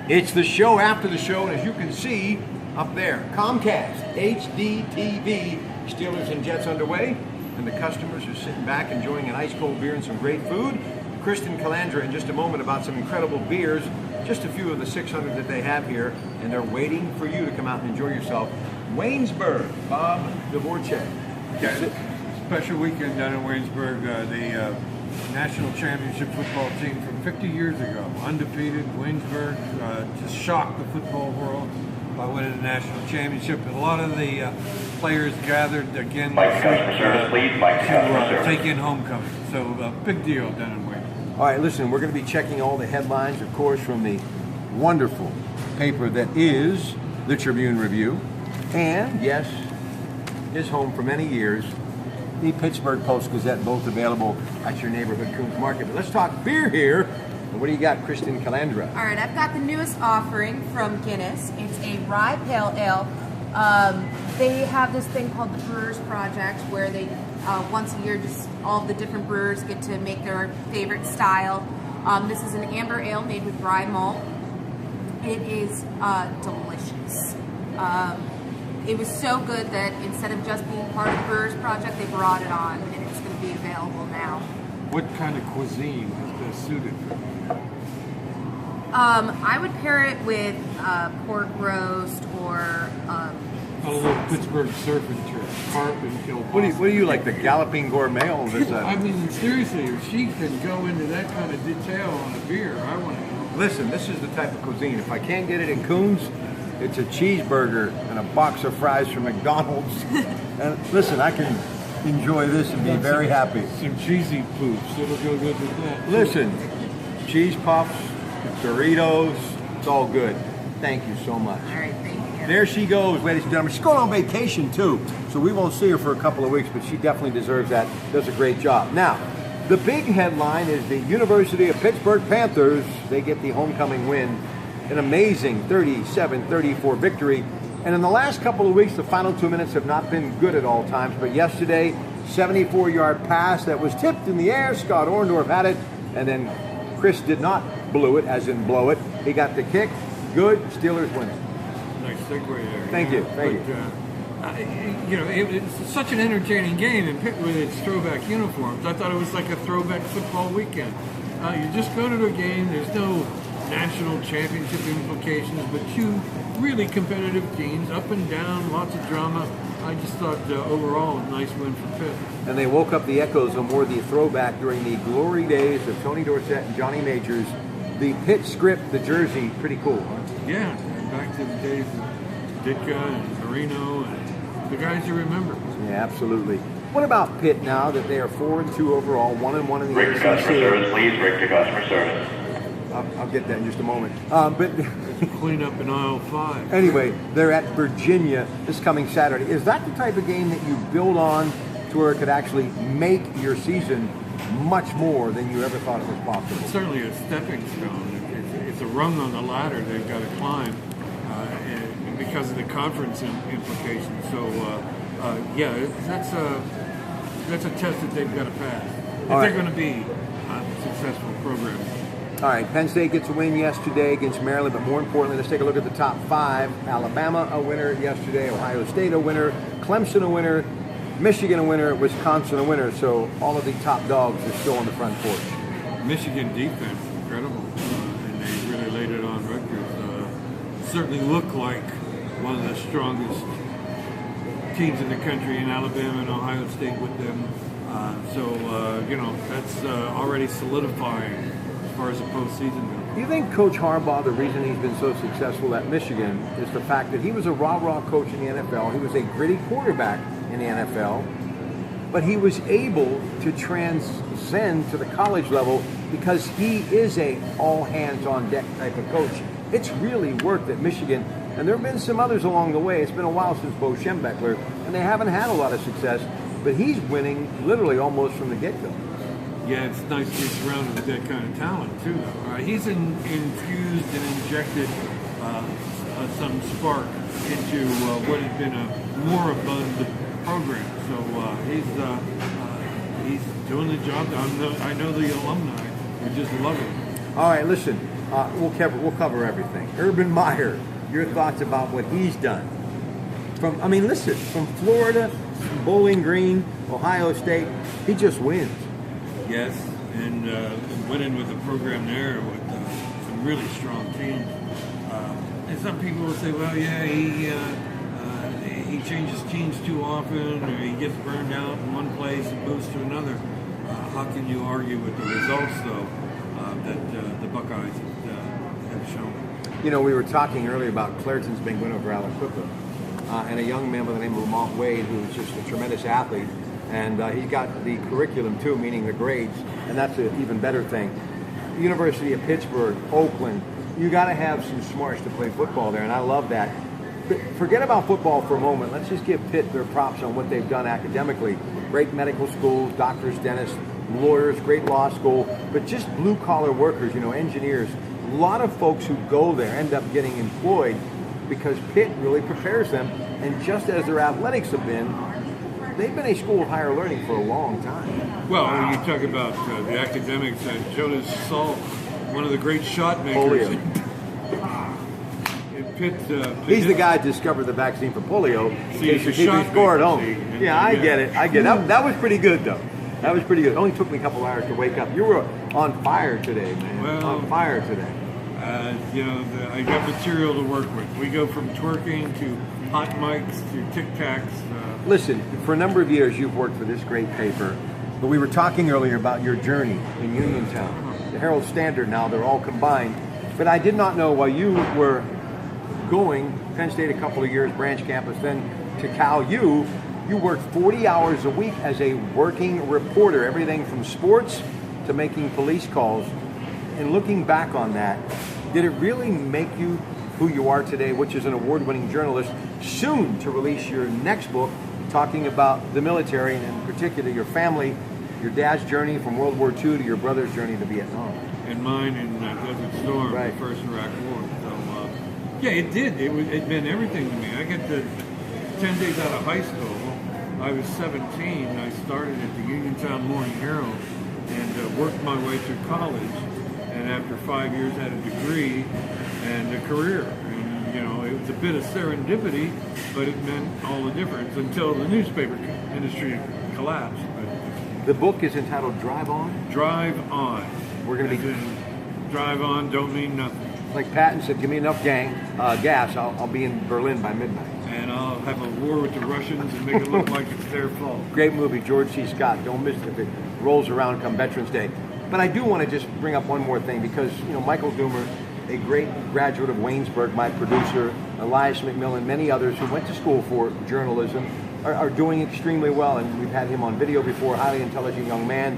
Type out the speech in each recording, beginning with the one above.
It's the show after the show, and as you can see up there, Comcast, HD TV, Steelers and Jets underway, and the customers are sitting back enjoying an ice-cold beer and some great food. Kristen Calandra in just a moment about some incredible beers, just a few of the 600 that they have here, and they're waiting for you to come out and enjoy yourself. Waynesburg, Bob Dvorak. Yeah, special weekend down in Waynesburg. The national championship football team from 50 years ago, undefeated. Waynesburg just shocked the football world by winning the national championship. And a lot of the players gathered again this week to take in homecoming. So a big deal down in Waynesburg. All right, listen, we're going to be checking all the headlines, of course, from the wonderful paper that is the Tribune Review, and yes, is home for many years, the Pittsburgh Post-Gazette, both available at your neighborhood Coons Market. But let's talk beer here. And what do you got, Kristen Calandra? All right, I've got the newest offering from Guinness. It's a rye pale ale. They have this thing called the Brewers Project, where they once a year, just all the different brewers get to make their favorite style. This is an amber ale made with rye malt. It is delicious. It was so good that instead of just being part of the Brewers Project, they brought it on, and it's going to be available now. What kind of cuisine is best suited for you? I would pair it with pork roast or A little Pittsburgh surf and turf, carp and kielbasa. What do you like, the Galloping Gourmet? Or is I mean, seriously, if she can go into that kind of detail on a beer, I want to know. Listen, this is the type of cuisine. If I can't get it in Coons, it's a cheeseburger and a box of fries from McDonald's. And listen, I can enjoy this and be very happy. Some cheesy poops, it'll go good with that. Listen, cheese puffs, Doritos, it's all good. Thank you so much. all right, thank you. There she goes, ladies and gentlemen. She's going on vacation too, so we won't see her for a couple of weeks, but she definitely deserves that. Does a great job. Now, the big headline is the University of Pittsburgh Panthers. They get the homecoming win, an amazing 37-34 victory. And in the last couple of weeks, the final 2 minutes have not been good at all times, but yesterday, 74-yard pass that was tipped in the air. Scott Orndorff had it, and then Chris did not blow it, as in blow it. He got the kick. Good. Steelers win it. Nice segue there. Thank you. It's such an entertaining game and with its throwback uniforms. I thought it was like a throwback football weekend. You just go to the game. There's no national championship implications, but two really competitive teams, up and down, lots of drama. I just thought overall a nice win for Pitt. And they woke up the echoes of more the throwback during the glory days of Tony Dorsett and Johnny Majors. The Pitt script, the jersey, pretty cool, huh? Yeah, back to the days of Ditka and Marino and the guys you remember. Yeah, absolutely. What about Pitt now that they are 4-2 overall, 1-1 in the Rick to customer ACC? service, please. Rick to customer service. I'll get that in just a moment. But Clean up in aisle 5. anyway, they're at Virginia this coming Saturday. Is that the type of game that you build on to where it could actually make your season much more than you ever thought it was possible? It's certainly a stepping stone. It's a rung on the ladder they've got to climb and because of the conference implications. So, that's a test that they've got to pass if they're going to be a successful program. All right, Penn State gets a win yesterday against Maryland, but more importantly, let's take a look at the top 5. Alabama, a winner yesterday. Ohio State, a winner. Clemson, a winner. Michigan, a winner. Wisconsin, a winner. So all of the top dogs are still on the front porch. Michigan defense, incredible, and they really laid it on Rutgers. Certainly look like one of the strongest teams in the country, in Alabama and Ohio State with them. That's already solidifying as far as the postseason goes. Do you think Coach Harbaugh, the reason he's been so successful at Michigan is the fact that he was a rah-rah coach in the NFL, he was a gritty quarterback in the NFL, but he was able to transcend to the college level because he is a all-hands-on-deck type of coach. It's really worked at Michigan, and there have been some others along the way. It's been a while since Bo Schembechler, and they haven't had a lot of success, but he's winning literally almost from the get-go. Yeah, it's nice to be surrounded with that kind of talent, too. He's infused and injected some spark into what has been a moribund program. So he's doing the job. I know the alumni. We just love it. All right, listen. We'll cover everything. Urban Meyer, your thoughts about what he's done. Listen, from Florida, Bowling Green, Ohio State, he just wins. Yes, and went in with a program there with some really strong teams. And some people will say, well, yeah, he changes teams too often, or he gets burned out in one place and moves to another. How can you argue with the results, though, that the Buckeyes have shown? You know, we were talking earlier about Clareton's big win over Aliquippa, and a young man by the name of Lamont Wade, who's just a tremendous athlete, and he's got the curriculum too, meaning the grades, and that's an even better thing. University of Pittsburgh, Oakland, you got to have some smarts to play football there, and I love that. But forget about football for a moment. Let's just give Pitt their props on what they've done academically. Great medical schools, doctors, dentists, lawyers, great law school, but just blue-collar workers, engineers. A lot of folks who go there end up getting employed because Pitt really prepares them, and just as their athletics have been, they've been a school of higher learning for a long time. Well, when you talk about the academics, Jonas Salk, one of the great shot makers. Pitt, he's the guy who discovered the vaccine for polio. See, he scored home. Yeah, I get it. That was pretty good, though. That was pretty good. It only took me a couple hours to wake up. You were on fire today, man. Well, on fire today. I got material to work with. We go from twerking to hot mics to Tic Tacs. Listen, for a number of years you've worked for this great paper, but we were talking earlier about your journey in Uniontown. The Herald Standard now, they're all combined. But I did not know while you were going, Penn State a couple of years, branch campus, then to Cal U, you worked 40 hours a week as a working reporter, everything from sports to making police calls. And looking back on that, did it really make you who you are today, which is an award-winning journalist, soon to release your next book, talking about the military, and in particular your family, your dad's journey from World War II to your brother's journey to Vietnam? And mine in Desert Storm, right. The first Iraq War. So, yeah, it did. It meant everything to me. I get to 10 days out of high school. I was 17. I started at the Uniontown Morning Herald and worked my way through college. And after 5 years, had a degree and a career. And, it was a bit of serendipity, but it meant all the difference until the newspaper industry collapsed. But the book is entitled Drive On? Drive On. We're going to be... Drive on don't mean nothing. Like Patton said, give me enough gas, I'll be in Berlin by midnight. And I'll have a war with the Russians and make it look like it's their fault. Great movie, George C. Scott. Don't miss it if it rolls around come Veterans Day. But I do want to just bring up one more thing because, Michael Doomer, a great graduate of Waynesburg, my producer, Elias McMillan, many others who went to school for journalism are doing extremely well. And we've had him on video before, highly intelligent young man.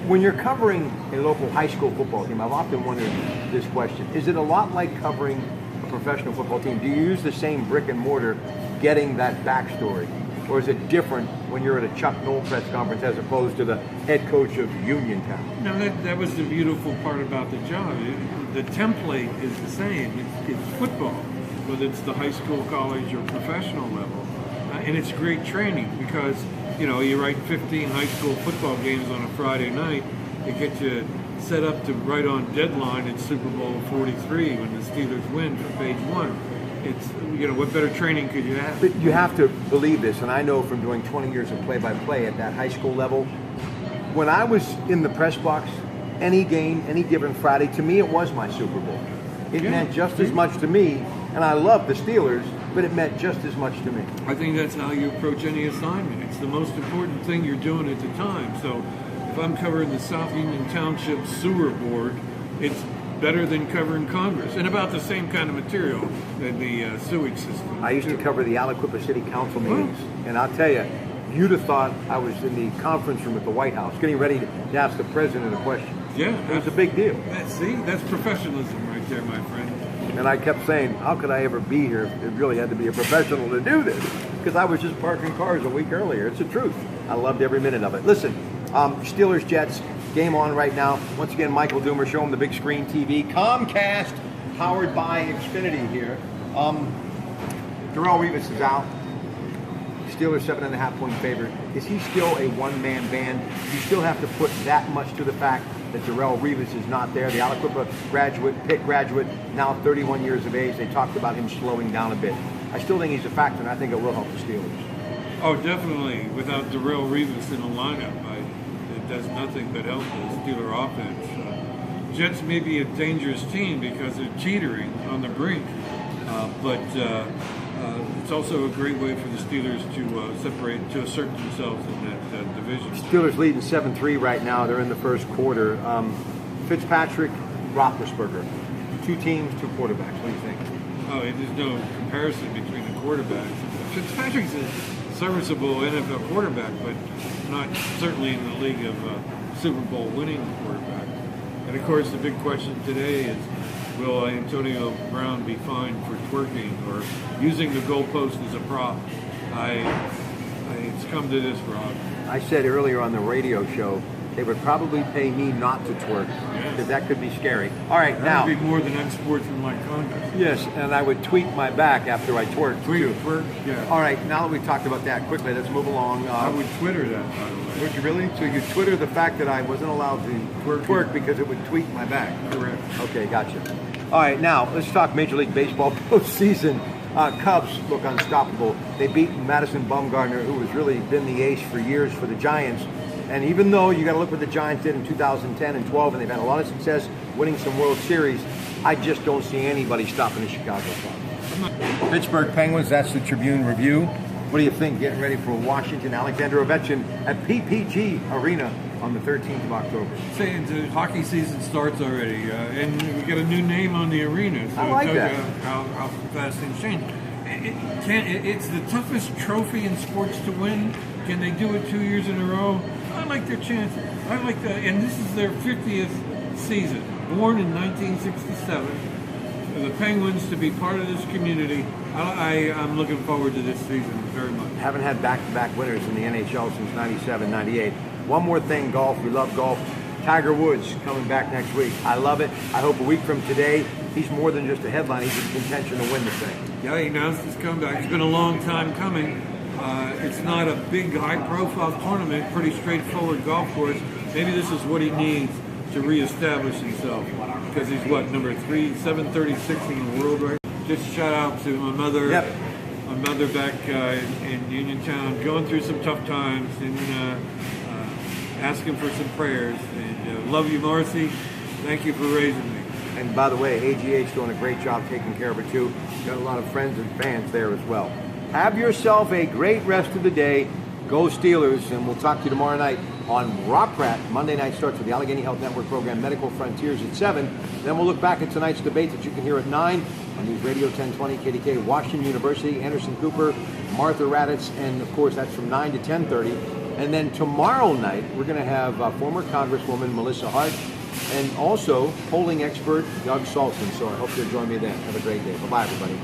When you're covering a local high school football team, I've often wondered this question. Is it a lot like covering a professional football team? Do you use the same brick and mortar getting that backstory? Or is it different when you're at a Chuck Noll press conference as opposed to the head coach of Uniontown? No, that was the beautiful part about the job. The template is the same. It's football, whether it's the high school, college, or professional level. And it's great training because, you write 15 high school football games on a Friday night. It gets you set up to right on deadline at Super Bowl 43 when the Steelers win for page one. It's, what better training could you have? But you have to believe this, and I know from doing 20 years of play-by-play at that high school level, when I was in the press box, any game, any given Friday, to me it was my Super Bowl. It meant just as much to me, and I love the Steelers, but it meant just as much to me. I think that's how you approach any assignment. It's the most important thing you're doing at the time. So if I'm covering the South Union Township Sewer Board, it's better than covering Congress, and about the same kind of material than the sewage system. I used to cover the Aliquippa City Council meetings, and I'll tell you, you'd have thought I was in the conference room at the White House, getting ready to ask the president a question. Yeah. It was a big deal. That's professionalism right there, my friend. And I kept saying, how could I ever be here if it really had to be a professional to do this? Because I was just parking cars a week earlier. It's the truth. I loved every minute of it. Listen, Steelers, Jets, game on right now. Once again, Michael Doomer, show him the big screen TV. Comcast, powered by Xfinity here. Darrelle Revis is out. Steelers 7.5 point favorite. Is he still a one-man band? You still have to put that much to the fact that Darrell Revis is not there. The Aliquippa graduate, Pitt graduate, now 31 years of age. They talked about him slowing down a bit. I still think he's a factor, and I think it will help the Steelers. Oh, definitely. Without Darrell Revis in the lineup, it does nothing but help the Steeler offense. Jets may be a dangerous team because they're teetering on the brink, but it's also a great way for the Steelers to assert themselves in that division. Steelers leading 7-3 right now. They're in the first quarter. Fitzpatrick, Roethlisberger. Two teams, two quarterbacks. What do you think? Oh, there's no comparison between the quarterbacks. Fitzpatrick's a serviceable NFL quarterback, but not certainly in the league of Super Bowl winning quarterback. And of course, the big question today is, will Antonio Brown be fined for twerking or using the goalpost as a prop? It's come to this, Rob. I said earlier on the radio show, they would probably pay me not to twerk, because that could be scary. All right, that would be more than unsportsmanlike conduct. Yes, and I would tweak my back after I twerk. Twerk, yeah. All right, now that we've talked about that quickly, let's move along. I would Twitter that, by the way. Would you really? So you Twitter the fact that I wasn't allowed to twerk because it would tweak my back? Correct. Okay, gotcha. All right, now let's talk Major League Baseball postseason. Cubs look unstoppable. They beat Madison Bumgarner, who has really been the ace for years for the Giants. And even though you got to look what the Giants did in 2010 and 12, and they've had a lot of success winning some World Series, I just don't see anybody stopping the Chicago Cubs. Pittsburgh Penguins, that's the Tribune Review. What do you think? Getting ready for Washington, Alexander Ovechkin at PPG Arena on the 13th of October. Saying the hockey season starts already, and we get a new name on the arena. So I like it tells that. you how fast things change. It's the toughest trophy in sports to win. Can they do it 2 years in a row? I like their chances. I like that, and this is their 50th season. Born in 1967, for the Penguins to be part of this community. I'm looking forward to this season very much. Haven't had back-to-back winners in the NHL since 97, 98. One more thing, golf. We love golf. Tiger Woods coming back next week. I love it. I hope a week from today, he's more than just a headline. He's in contention to win the thing. Yeah, he announced his comeback. It's been a long time coming. It's not a big, high-profile tournament, pretty straightforward golf course. Maybe this is what he needs to reestablish himself, because he's number 736 in the world right now. Just shout out to my mother. Yep. My mother back in Uniontown, going through some tough times, and asking for some prayers. And love you, Marcy. Thank you for raising me. And by the way, AGA's doing a great job taking care of her too. Got a lot of friends and fans there as well. Have yourself a great rest of the day. Go Steelers, and we'll talk to you tomorrow night on Rob Pratte. Monday night starts with the Allegheny Health Network program, Medical Frontiers at 7. Then we'll look back at tonight's debate that you can hear at 9 on News Radio 1020, KDK, Washington University, Anderson Cooper, Martha Raddatz, and of course that's from 9 to 10:30. And then tomorrow night, we're going to have former Congresswoman Melissa Hart and also polling expert Doug Salton. So I hope you'll join me then. Have a great day. Bye-bye, everybody.